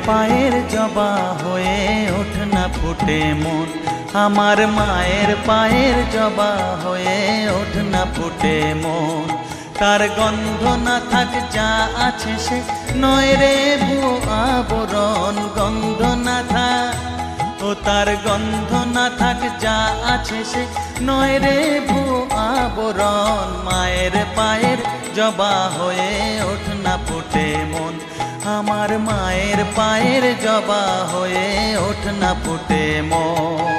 পায়ের জবা হয়ে ওঠ না ফুটে মন, আমার মায়ের পায়ের জবা হয়ে ওঠ না ফুটে মন। তার গন্ধ না থাক যা আছে সে নয় রে ভুয়ো আবরণ, গন্ধ না থাক ও তার গন্ধ না থাক যা আছে সে নয় রে ভুয়ো আবরণ। মায়ের পায়ের জবা হয়ে ওঠ না ফুটে মন, আমার মায়ের পায়ের জবা হয়ে ওঠ না ফুটে মন।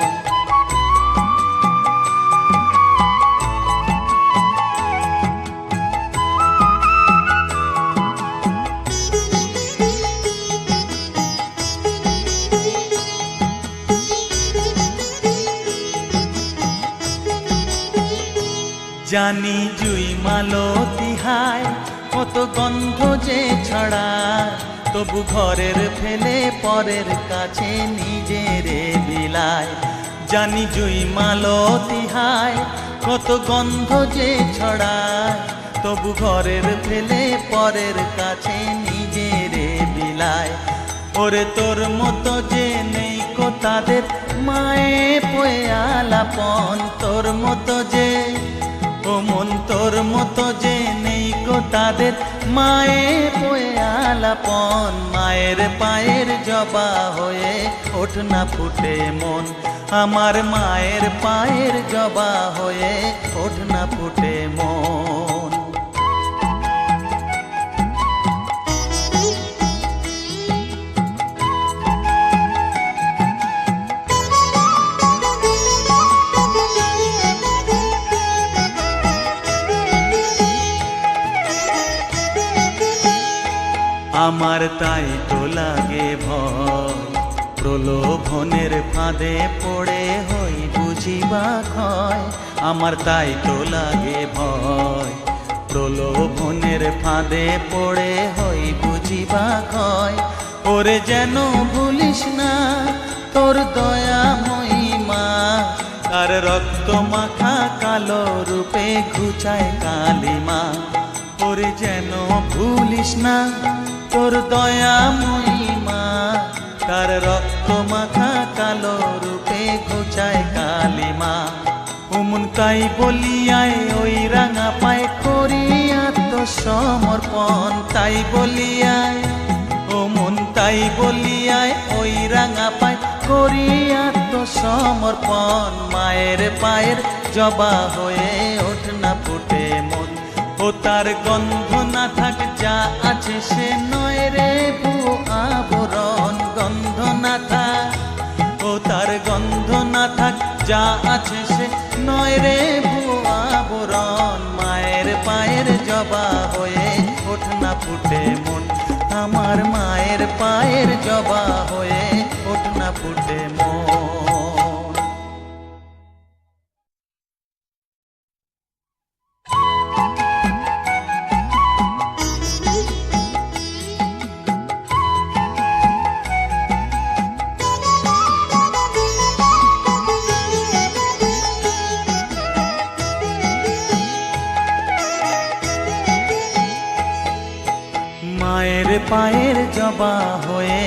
জানি জুই মালতী হায় কত গন্ধ যে ছড়ায়, তবু ঘরের ফেলে পরের কাছে নিজেরে বিলায়। জানি জুই মালতী হায় কত গন্ধ যে ছড়ায়, তবু ঘরের ফেলে পরের কাছে নিজেরে বিলায়। ওরে তোর মতো যে নেই কো তাদের মায়ে পয়ে আলাপন, তোর মতো যে ও মন তোর মতো যে নেই গো তাদের মায়ে পয়ে আলাপন। মায়ের পায়ের জবা হয়ে ওঠ না ফুটে মন, আমার মায়ের পায়ের জবা হয়ে ওঠ না ফুটে মন। আমার তাই তো লাগে ভয়, প্রলোভনের ফাঁদে পড়ে হই বুঝিবা ক্ষয়। আমার তাই তো লাগে ভয়, প্রলোভনের ফাঁদে পড়ে হই বুঝিবা ক্ষয়। ওরে যেন ভুলিস না তোর দয়া মহিমা, তার রক্ত মাখা কালো রূপে ঘুচায় কালিমা। ওরে যেন ভুলিস না তোর দয়া মহিমা, তার রক্ত মাখা কালো রূপে ঘুচায় কালিমা। উমন তাই বলিয়ায় ওই রাঙা পায় করি আত্মসমর্পণ, তাই বলিয়ায় ও মন তাই বলিয়ায় ওই রাঙা পায় করি আত্মসমর্পণ। মায়ের পায়ের জবা হয়ে ওঠ না ফুটে মন, ও তার গন্ধ না থাক যা আছে সে নয় রে ভুয়ো আবরণ, গন্ধ না থাক ও তার গন্ধ না থাক যা আছে সে নয় রে ভুয়ো আবরণ। মায়ের পায়ের জবা হয়ে ওঠ না ফুটে মন, আমার মায়ের পায়ের জবা হয়ে ওঠ না ফুটে মন। মায়ের পায়ের জবা হয়ে